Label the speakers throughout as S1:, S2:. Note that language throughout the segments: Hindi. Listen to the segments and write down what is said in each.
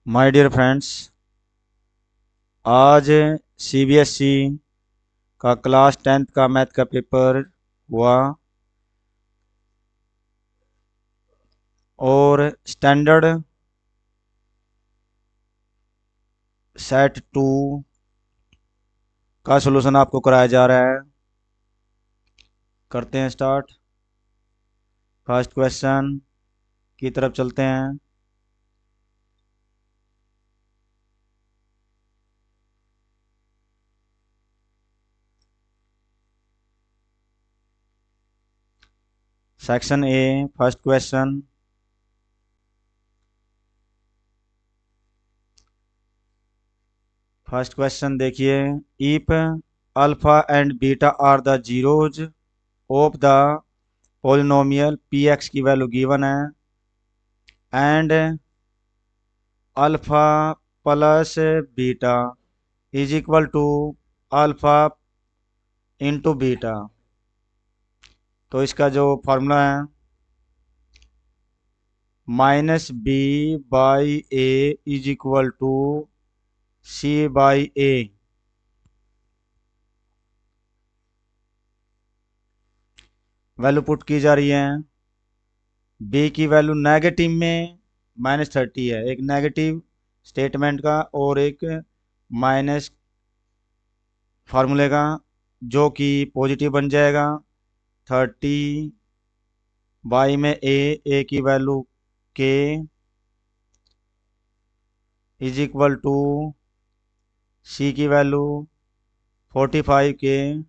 S1: माय डियर फ्रेंड्स, आज सीबीएसई का क्लास 10th का मैथ का पेपर हुआ और स्टैंडर्ड सेट 2 का सलूशन आपको कराया जा रहा है। करते हैं स्टार्ट। फर्स्ट क्वेश्चन की तरफ चलते हैं। Section A, first question. First question देखिए। If alpha and beta are the zeros of the polynomial P X की वैल्यू गिवन है and alpha plus beta is equal to alpha into beta. तो इसका जो फॉर्मूला है -b/a is equal to c/a। Value put की जा रही है। b की वैल्यू नेगेटिव में -30 है, एक नेगेटिव स्टेटमेंट का और एक माइनस फार्मूले का, जो कि पॉजिटिव बन जाएगा। 30 बाई में ए की value k is equal to C की वैल्यू 45k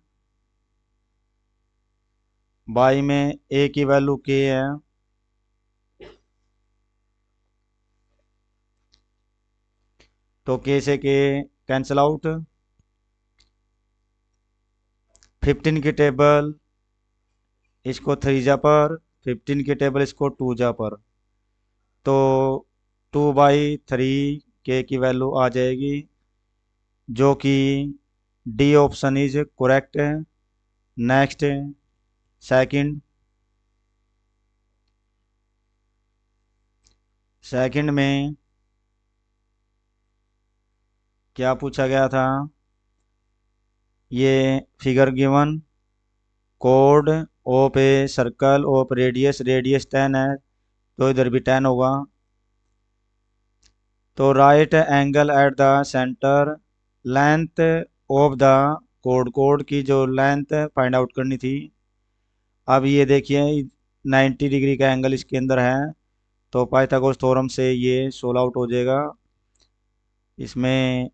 S1: बाई में ए की वैल्यू k है। तो k से k कैंसिल आउट। 15 की टेबल इसको 3 जा पर, 15 की टेबल इसको 2 जा पर, तो 2/3 k की वैल्यू आ जाएगी, जो कि डी ऑप्शन इज करेक्ट है। Next, second. सेकंड में क्या पूछा गया था? ये figure given, code of a circle of radius 10 है, तो इधर भी 10 होगा। तो right angle at the centre, length of the code की जो लेंथ फाइंड आउट करनी थी। अब ये देखिए 90 डिग्री का एंगल इसके अंदर है, तो पाइथागोरस थ्योरम से ये सोल्व आउट हो जाएगा। इसमें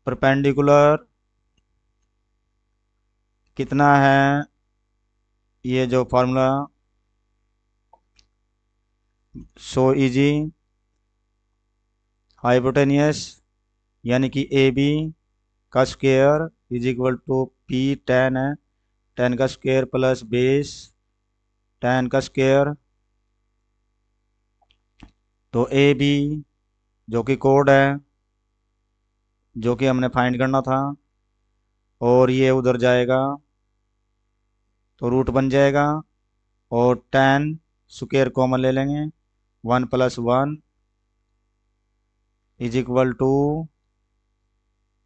S1: परपेंडिकुलर कितना है, ये जो फार्मूला सो इजी। हाइपोटेनियस यानी कि ए बी का square is equal to P ten है, 10 का स्क्वायर प्लस बेस 10 का स्क्वायर। तो ए बी जो कि कोड है, जो कि हमने फाइंड करना था, और ये उधर जाएगा तो रूट बन जाएगा, और 10 स्क्वायर कॉमन ले लेंगे, 1 + 1 इज इक्वल टू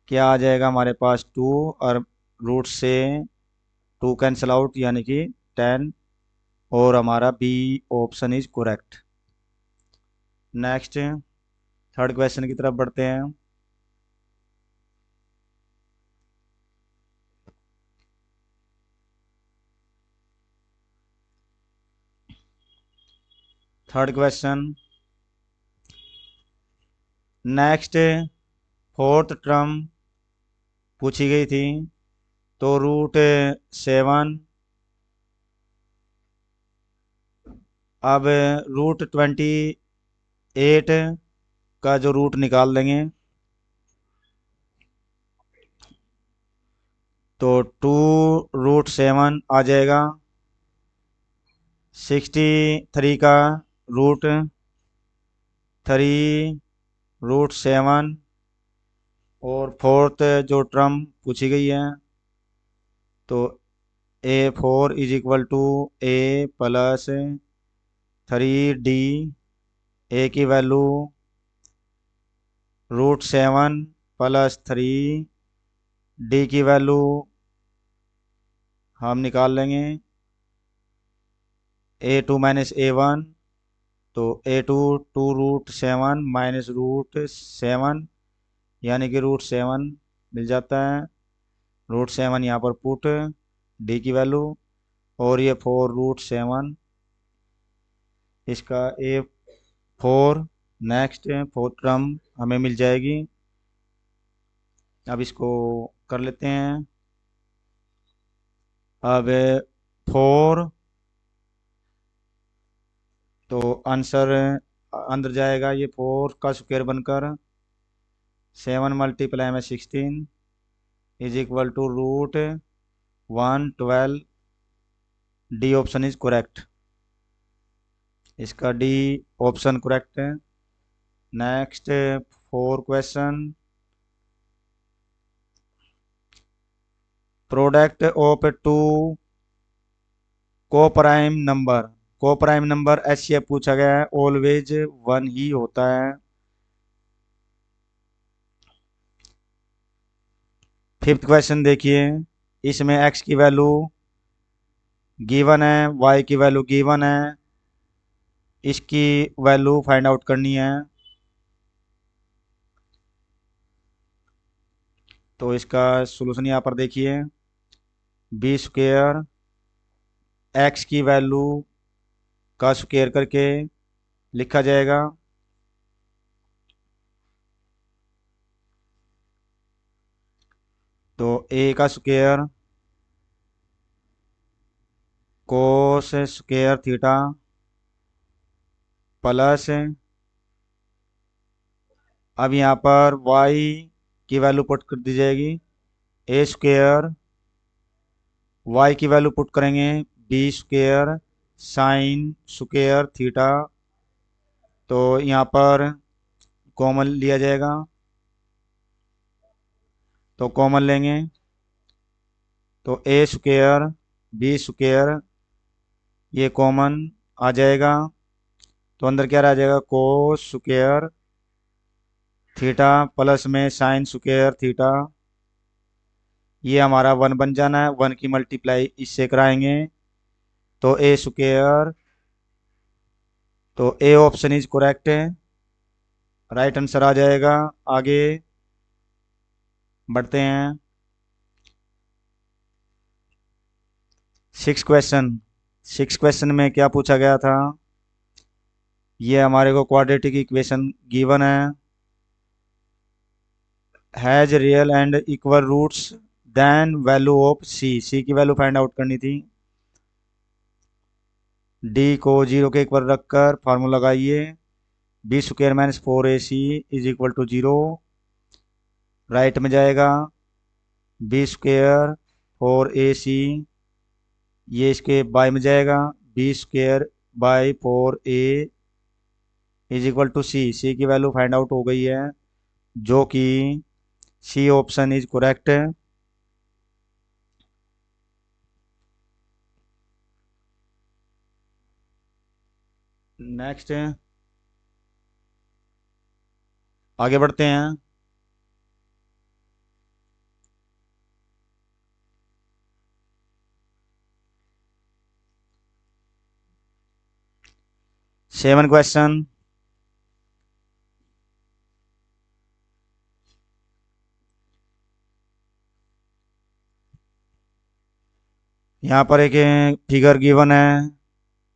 S1: क्या आ जाएगा हमारे पास 2, और रूट से 2 कैंसिल आउट यानी कि 10, और हमारा B option is correct. Next, third question की तरफ बढ़ते हैं। Third question, next fourth term पूछी गई थी। तो √7, अब √28 का जो रूट निकाल देंगे, तो 2√7 आ जाएगा। 63 का √3√7, और फोर्थ जो टर्म पूछी गई है, तो A4 is equal to A + 3D। A की वैल्यू √7 प्लस 3, डी की वैल्यू हम निकाल लेंगे A2 माइनस A1, तो A2 2√7 माइनस √7 यानी कि √7 मिल जाता है। √7 यहाँ पर पुट डी की वैल्यू, और ये 4√7 इसका A4, नेक्स्ट फोर्थ टर्म हमें मिल जाएगी। अब इसको कर लेते हैं। अब 4, तो आंसर अंदर जाएगा, ये 4 का स्क्वायर बनकर 7 मल्टीप्लाई में 16 is equal to √112। D option is correct, इसका डी ऑप्शन करेक्ट है। Next 4 question, product of two coprime number HCF पूछा गया है, ऑलवेज 1 ही होता है। फिफ्थ क्वेश्चन देखिए, इसमें एक्स की वैल्यू गिवन है, वाई की वैल्यू गिवन है, इसकी वैल्यू फाइंड आउट करनी है। तो इसका सॉल्यूशन यहाँ पर देखिए, बी स्क्वेयर एक्स की वैल्यू का स्क्वायर करके लिखा जाएगा। तो ए का square cos square theta plus, अब यहाँ पर y की वैल्यू पुट कर दी जाएगी, ए स्क्वायर, y की वैल्यू पुट करेंगे B square sine square theta, तो यहाँ पर कॉमन लिया जाएगा, तो कॉमन लेंगे, तो ए स्क्वायर बी स्क्वायर ये कॉमन आ जाएगा, तो अंदर क्या रह जाएगा, कोस स्क्वायर थीटा प्लस में साइन स्क्वायर थीटा, ये हमारा 1 बन जाना है, 1 की मल्टीप्लाई इससे कराएंगे, तो ए स्क्वायर, तो ए ऑप्शन इज करेक्ट है, राइट आंसर आ जाएगा। आगे बढ़ते हैं। 6 क्वेश्चन में क्या पूछा गया था, ये हमारे को क्वाड्रेटिक इक्वेशन गिवन है, has real and equal roots then value of C की वैल्यू फाइंड आउट करनी थी। डी को 0 के इक्वल रखकर फार्मूला लगाइए, B square minus 4ac is equal to 0, right में जाएगा, बी स्क्वायर 4ac, ये इसके बाय में जाएगा, B square by 4a is equal to C की वैल्यू फाइंड आउट हो गई है, जो कि सी ऑप्शन इज करेक्ट है। नेक्स्ट आगे बढ़ते हैं। सेवन क्वेश्चन, यहाँ पर एक फिगर गिवन है,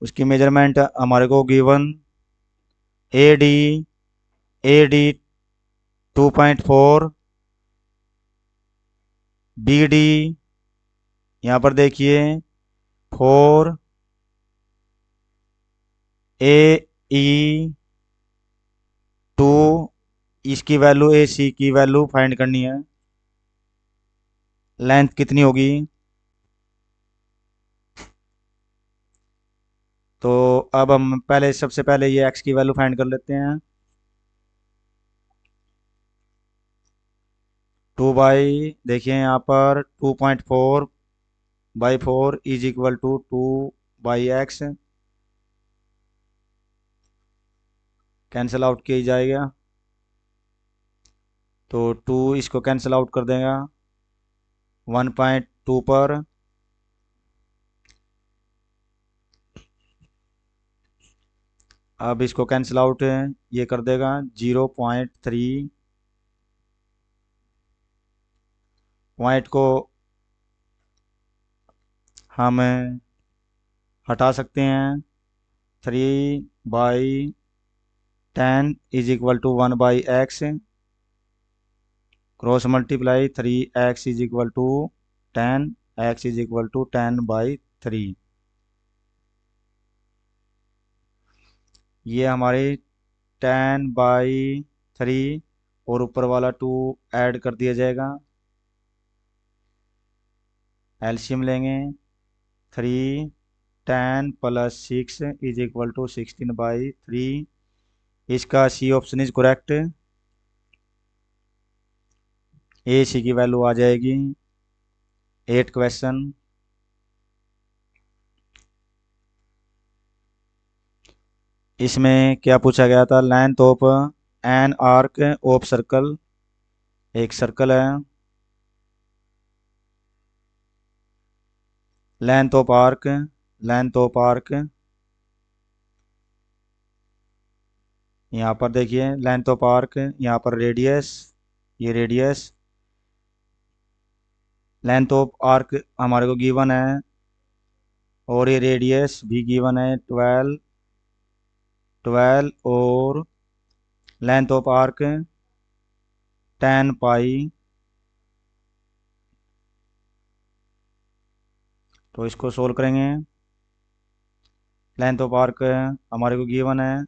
S1: उसकी मेजरमेंट हमारे को given, A D 2.4, B D यहाँ पर देखिए 4, ए ई 2, इसकी वैल्यू ए सी की वैल्यू फाइंड करनी है, लेंथ कितनी होगी, तो अब हम सबसे पहले ये एक्स की वैल्यू फाइंड कर लेते हैं। 2 बाई देखिए यहाँ पर 2.4/4 is equal to 2/x, cancel out किया जाएगा, तो 2 इसको कैंसिल आउट कर देगा 1.2 पर। अब इसको कैंसिल आउट ये कर देगा 0.3 पॉइंट को हम हटा सकते हैं। 3/10 is equal to 1/x, cross multiply 3x is equal to 10, x is equal to 10/3। ये हमारी 10/3 और ऊपर वाला 2 ऐड कर दिया जाएगा। एलसीएम लेंगे 3 10 + 6 इज इक्वल टू 16/3। इसका C option is correct. A C की वैल्यू आ जाएगी। 8 क्वेश्चन। इसमें क्या पूछा गया था? Length of an arc of circle. एक सर्कल है, length of arc, length of arc यहाँ पर देखिए, लेंथ ऑफ आर्क यहाँ पर रेडियस, ये रेडियस, लेंथ ऑफ आर्क हमारे को गिवन है और ये रेडियस भी गिवन है 12 और लेंथ ऑफ आर्क 10 पाई। तो इसको सोल्व करेंगे। लेंथ ऑफ आर्क हमारे को गिवन है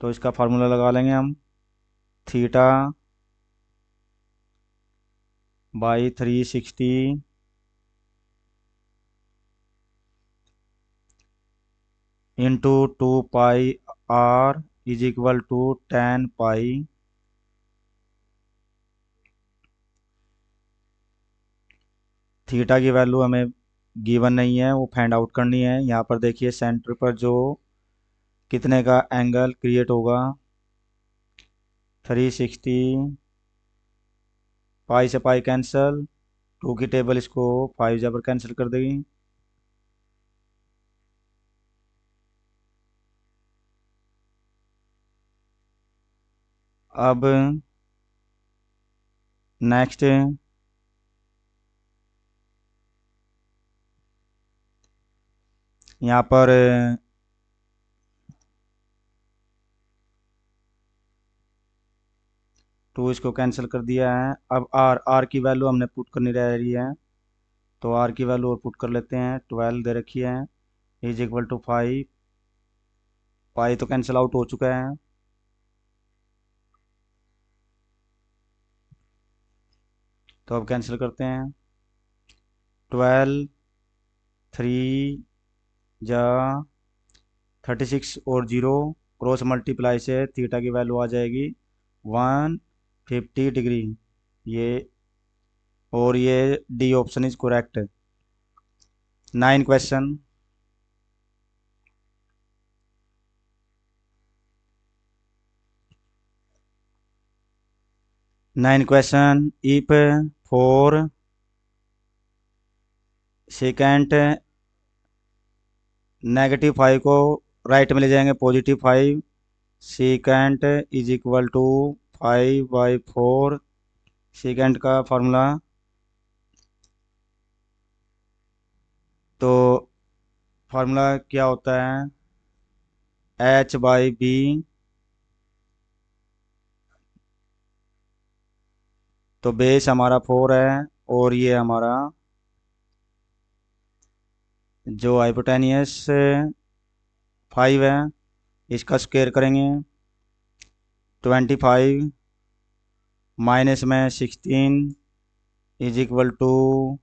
S1: तो इसका फार्मूला लगा लेंगे हम। θ/360 into 2πr is equal to 10 pi. Theta की वैल्यू हमें गिवन नहीं है, वो फाइंड आउट करनी है। यहाँ पर देखिए सेंटर पर जो कितने का एंगल क्रिएट होगा, 360, पाई से पाई कैंसिल, 2 की टेबल इसको 5 जबर कैंसिल कर देगी। अब नेक्स्ट यहाँ पर 2 इसको कैंसिल कर दिया है। अब आर की वैल्यू हमने पुट करनी रह रही है, तो आर की वैल्यू और पुट कर लेते हैं। 12 दे रखी है इज इक्वल टू 5, पाई तो कैंसिल आउट हो चुका है। तो अब कैंसिल करते हैं। 12 3 जा 36 और 0 क्रॉस मल्टीप्लाई से थीटा की वैल्यू आ जाएगी 150 डिग्री। ये और ये D option is correct. 9 question. If for second -5 को राइट में ले जाएंगे, +5 second is equal to 5/4। Second का फार्मूला, तो फार्मूला क्या होता है? h/b। तो बेस हमारा 4 है और ये हमारा जो हाइपोटेनियस 5 है, इसका स्क्वायर करेंगे। 25 माइनस में 16 इज इक्वल टू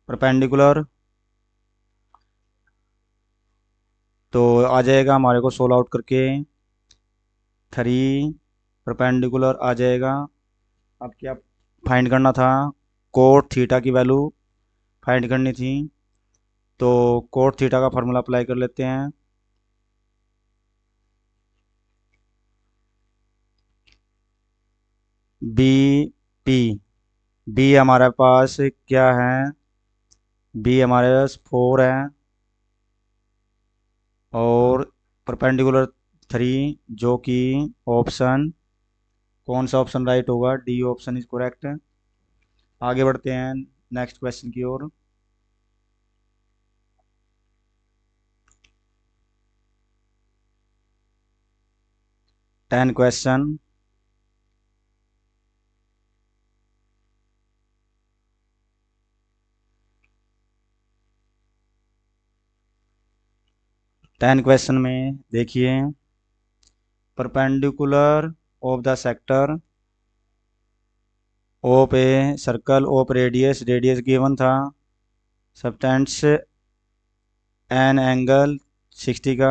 S1: परपेंडिकुलर, तो आ जाएगा हमारे को 16 आउट करके 3 परपेंडिकुलर आ जाएगा। अब क्या फाइंड करना था? कोट थीटा की वैल्यू फाइंड करनी थी, तो कोट थीटा का फार्मूला अप्लाई कर लेते हैं। बी पी बी हमारे पास क्या है, बी हमारे पास 4 है, और परपेंडिकुलर 3, जो कि ऑप्शन, कौन सा ऑप्शन राइट होगा, डी ऑप्शन इज करेक्ट। आगे बढ़ते हैं नेक्स्ट क्वेश्चन की ओर। 10 क्वेश्चन। टेन क्वेश्चन में देखिए, perpendicular of the sector of a circle of radius, radius given था, सबटेंस एन एंगल 60 का,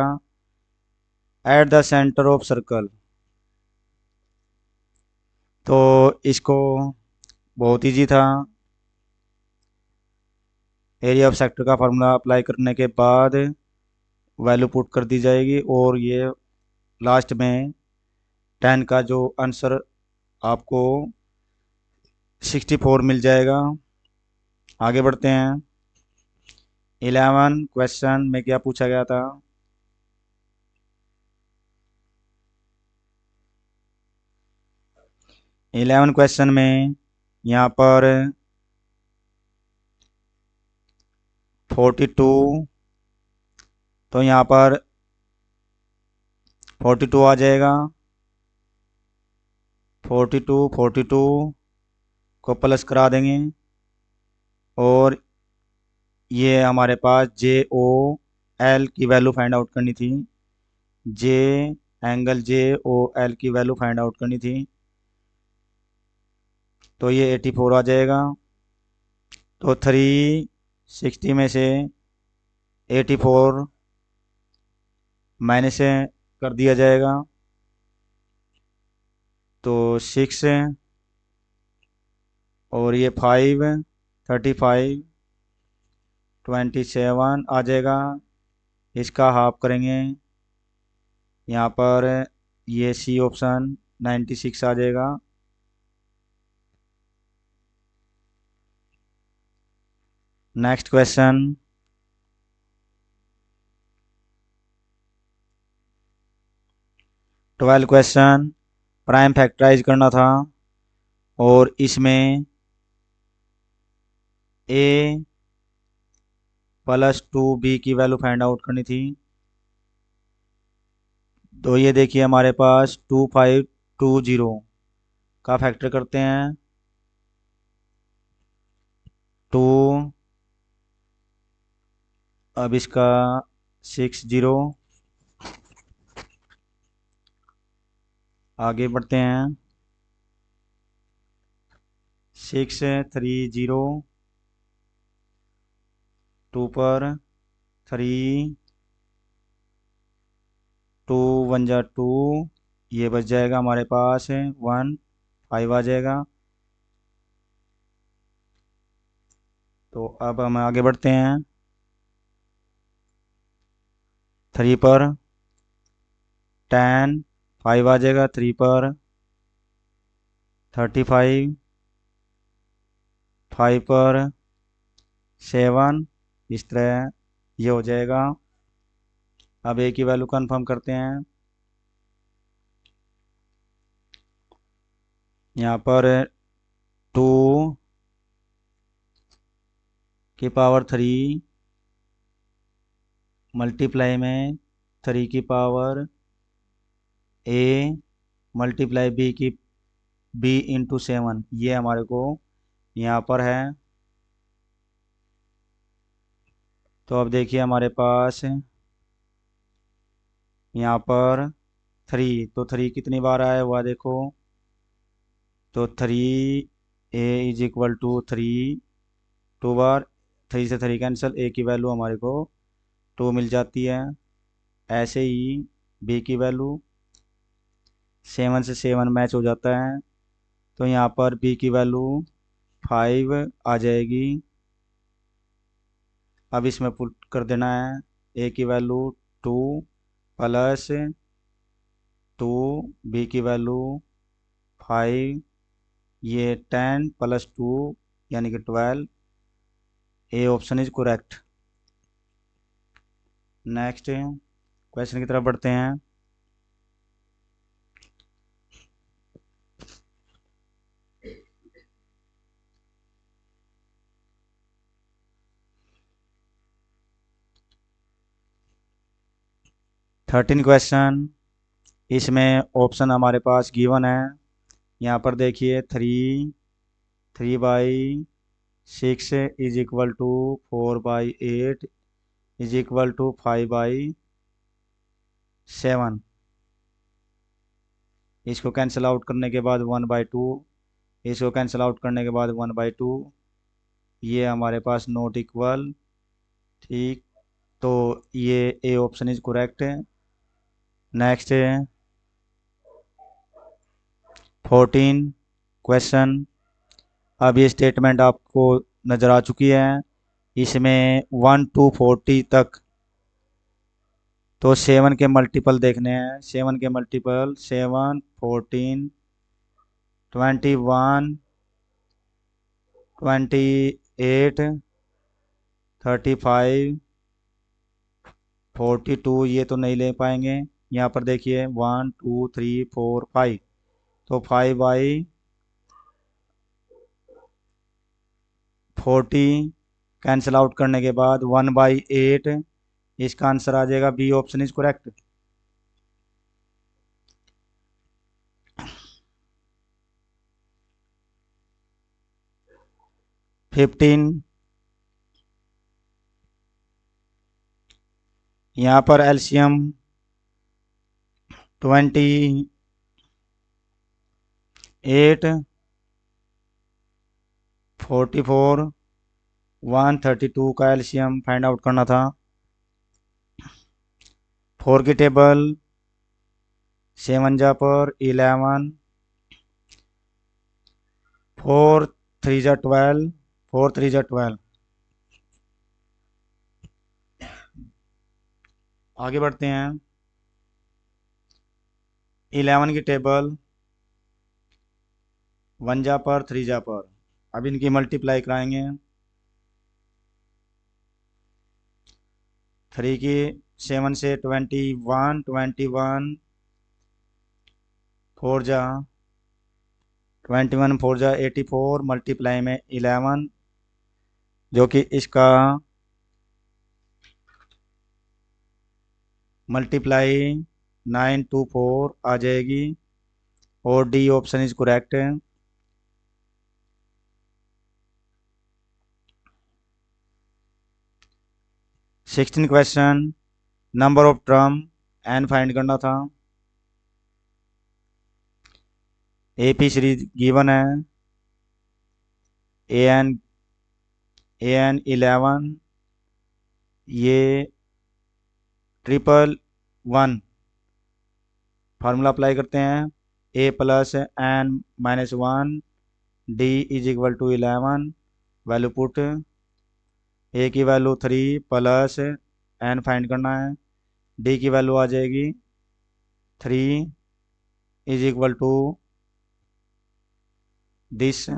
S1: at the centre of circle. तो इसको बहुत इजी था, एरिया ऑफ सेक्टर का फार्मूला अप्लाई करने के बाद वैल्यू पुट कर दी जाएगी, और ये लास्ट में 10 का जो आंसर आपको 64 मिल जाएगा। आगे बढ़ते हैं। 11 क्वेश्चन में क्या पूछा गया था, 11 क्वेश्चन में यहाँ पर 42, तो यहाँ पर 42 आ जाएगा, 42 को प्लस करा देंगे, और ये हमारे पास जे ओ एल की वैल्यू फाइंड आउट करनी थी, जे एंगल जे ओ एल की वैल्यू फाइंड आउट करनी थी, तो ये 84 आ जाएगा। तो 360 में से 84 माइनस कर दिया जाएगा, तो 6, और ये 5, 35, 27 आ जाएगा। इसका हाफ करेंगे, यहाँ पर ये सी ऑप्शन 96 आ जाएगा। Next question, 12 question, prime factorize करना था, और इसमें ए प्लस 2 बी की वैल्यू फाइंड आउट करनी थी। तो ये देखिए हमारे पास 2520 का फैक्टर करते हैं, 2, अब इसका 60। आगे बढ़ते हैं, 630, 2 पर 3, 2 1 जा 2, ये बच जाएगा हमारे पास 1, 5 आ जाएगा। तो अब हम आगे बढ़ते हैं, 3 पर 10, 5 आ जाएगा, 3 पर 35, 5 पर 7, इस तरह ये हो जाएगा। अब ए की वैल्यू कंफर्म करते हैं, यहाँ पर 2 की पावर 3 मल्टीप्लाई में 3 की पावर ए मल्टीप्लाई बी की बी इंटू 7, ये हमारे को यहाँ पर है। तो अब देखिए हमारे पास यहाँ पर 3, तो 3 कितनी बार आया हुआ देखो, तो 3 ए इज इक्वल टू 3, 2 बार, 3 से 3 कैंसिल, ए की वैल्यू हमारे को 2 मिल जाती है। ऐसे ही बी की वैल्यू 7 से 7 मैच हो जाता है, तो यहाँ पर बी की वैल्यू 5 आ जाएगी। अब इसमें पुट कर देना है, ए की वैल्यू 2 प्लस 2, बी की वैल्यू 5 ये 10 + 2 यानी कि 12। A option is correct. Next question की तरफ बढ़ते हैं। Thirteen question. इसमें ऑप्शन हमारे पास गिवन है। यहाँ पर देखिए 3 3/6 is equal to 4/8 is equal to 5/7। इसको कैंसिल आउट करने के बाद 1/2। इसको कैंसिल आउट करने के बाद 1/2। ये हमारे पास नॉट इक्वल। ठीक। तो ये ए ऑप्शन इज करेक्ट है। नेक्स्ट है 14 क्वेश्चन। अब ये स्टेटमेंट आपको नज़र आ चुकी है। इसमें 1 to 40 तक, तो 7 के मल्टीपल देखने हैं। 7 के मल्टीपल 7, 14, 21, 28, 35, 42। ये तो नहीं ले पाएंगे। यहाँ पर देखिए 1 2 3 4 5। तो 5/40 कैंसिल आउट करने के बाद 1/8। इसका आंसर आ जाएगा बी ऑप्शन इज करेक्ट। 15। यहाँ पर एलसीएम 28, 44, 132 का एलसीएम फाइंड आउट करना था। 4 की टेबल 7 जा पर 11, 4 3 जा 12, 4 3 जा 12। आगे बढ़ते हैं। 11 की टेबल 1 जा पर 3 जा पर। अब इनकी मल्टीप्लाई कराएंगे। 3 की 7 से 21, 21 4 जा 21, 4 जा 84 मल्टीप्लाई में 11, जो कि इसका मल्टीप्लाई 9 to 4 आ जाएगी। और डी ऑप्शन इज करेक्ट है। 16 question. Number of term N find करना था। एपी सीरीज गिवन है। A N 11। ये 111 फार्मूला अप्लाई करते हैं। A + n-1 D is equal to 11। Value put. A की वैल्यू 3 प्लस एन फाइंड करना है। डी की वैल्यू आ जाएगी 3 इज इक्वल टू दिस।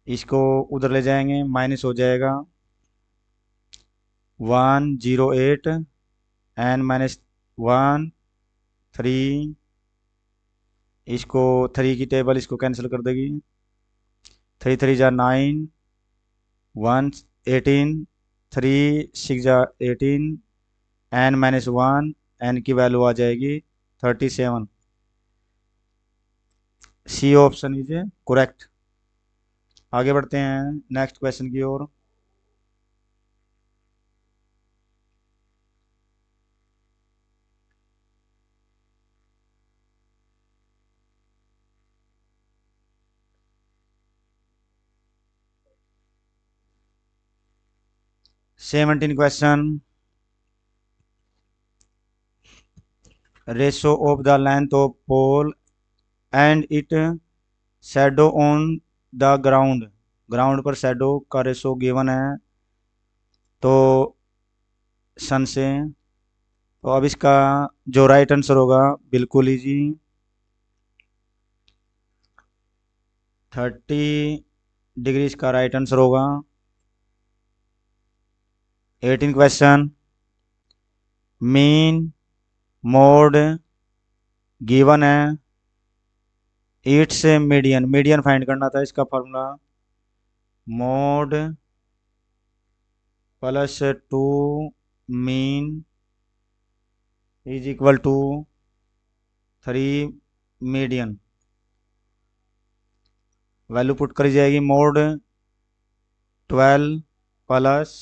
S1: इसको उधर ले जाएंगे, माइनस हो जाएगा 108 n-1 3। इसको 3 की टेबल इसको कैंसिल कर देगी। 3 3 जा 9, 1 18, 3 6 जा 18, n-1 n की वैल्यू आ जाएगी 37। C option is correct. आगे बढ़ते हैं नेक्स्ट क्वेश्चन की ओर। Seventeen question. Ratio of the length of pole and it shadow on the ground. Ground पर शैडो का रेशो गिवन है तो सन से। तो अब इसका जो राइट आंसर होगा बिल्कुल ही जी 30 डिग्री इसका राइट आंसर होगा। 18 क्वेश्चन, मीन मोड गिवन है, इट्स मीडियन, मीडियन फाइंड करना था। इसका formula mode plus 2 mean is equal to 3 median. Value put करी जाएगी, mode 12 plus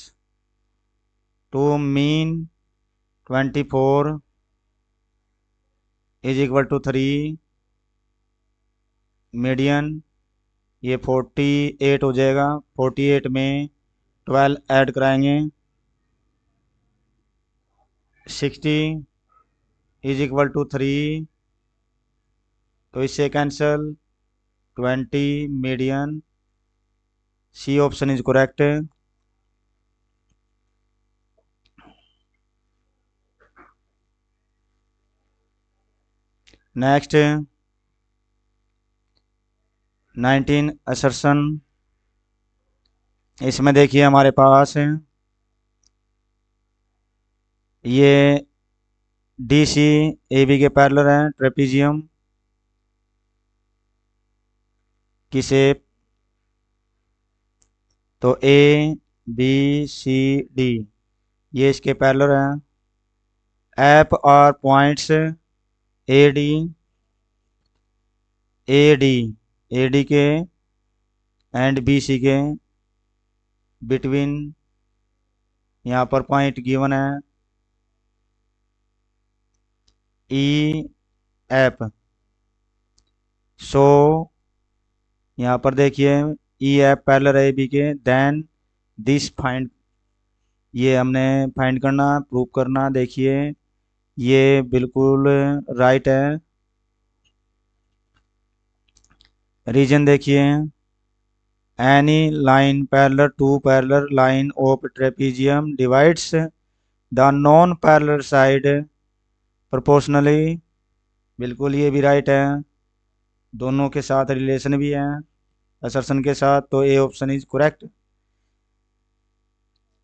S1: 2 mean 24 is equal to 3 median. ये 48 हो जाएगा। 48 में 12 ऐड कराएंगे, 60 इज इक्वल टू 3, तो इससे cancel 20 median. C option is correct. Next 19 assertion. इसमें देखिए हमारे पास ये डी सी ए बी के पैरेलल हैं, ट्रेपीजियम की शेप। तो ए बी सी डी ये इसके पैरेलल हैं। एप और पॉइंट्स ए डी के एंड बी सी के बिटवीन, यहाँ पर पॉइंट गिवन है ई एप। सो यहाँ पर देखिए ई एप पैरेलल है बी के, देन दिस फाइंड, ये हमने फाइंड करना, प्रूव करना। देखिए ये बिल्कुल राइट है। रीजन देखिए, any line parallel to parallel line of trapezium divides the non parallel side proportionally. बिल्कुल ये भी राइट है, दोनों के साथ रिलेशन भी है असर्शन के साथ। तो ए ऑप्शन इज करेक्ट।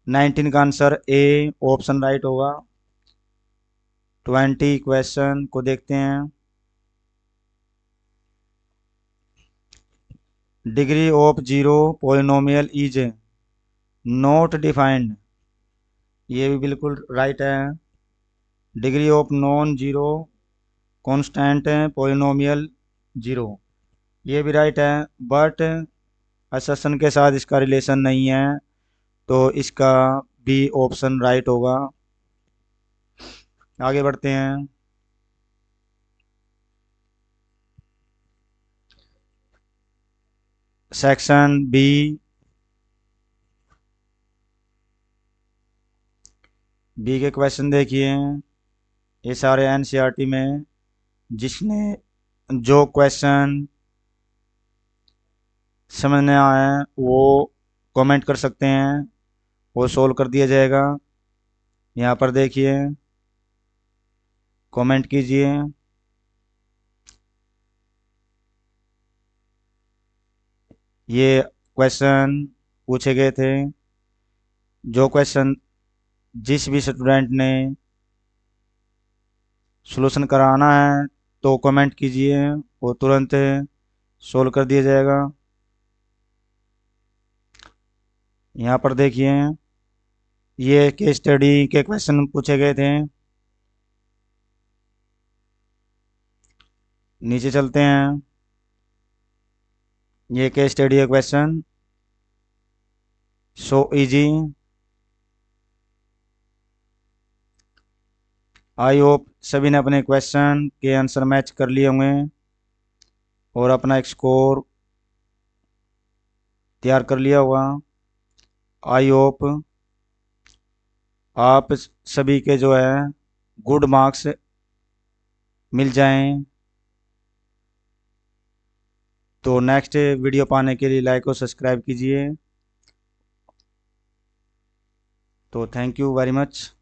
S1: 19 का आंसर ए ऑप्शन राइट होगा। 20 क्वेश्चन को देखते हैं। Degree of zero polynomial is not defined, ये भी बिल्कुल राइट है। Degree of non zero constant polynomial zero, ये भी राइट है, बट असर्शन के साथ इसका रिलेशन नहीं है, तो इसका बी ऑप्शन राइट होगा। आगे बढ़ते हैं। सेक्शन बी, बी के क्वेश्चन देखिए। ये सारे एनसीईआरटी में जिसने जो क्वेश्चन समझ में आए वो कमेंट कर सकते हैं, वो सोल्व कर दिया जाएगा। यहाँ पर देखिए कमेंट कीजिए। ये क्वेश्चन पूछे गए थे, जो क्वेश्चन जिस भी स्टूडेंट ने सॉल्यूशन कराना है तो कमेंट कीजिए, वो तुरंत सोल्व कर दिया जाएगा। यहाँ पर देखिए ये केस स्टडी के क्वेश्चन पूछे गए थे। नीचे चलते हैं। ये केस स्टडी है question, so easy. I hope सभी ने अपने क्वेश्चन के आंसर मैच कर लिए होंगे और अपना एक स्कोर तैयार कर लिया होगा। आई होप आप सभी के जो है गुड मार्क्स मिल जाएं। तो नेक्स्ट वीडियो पाने के लिए लाइक और सब्सक्राइब कीजिए। तो थैंक यू वेरी मच।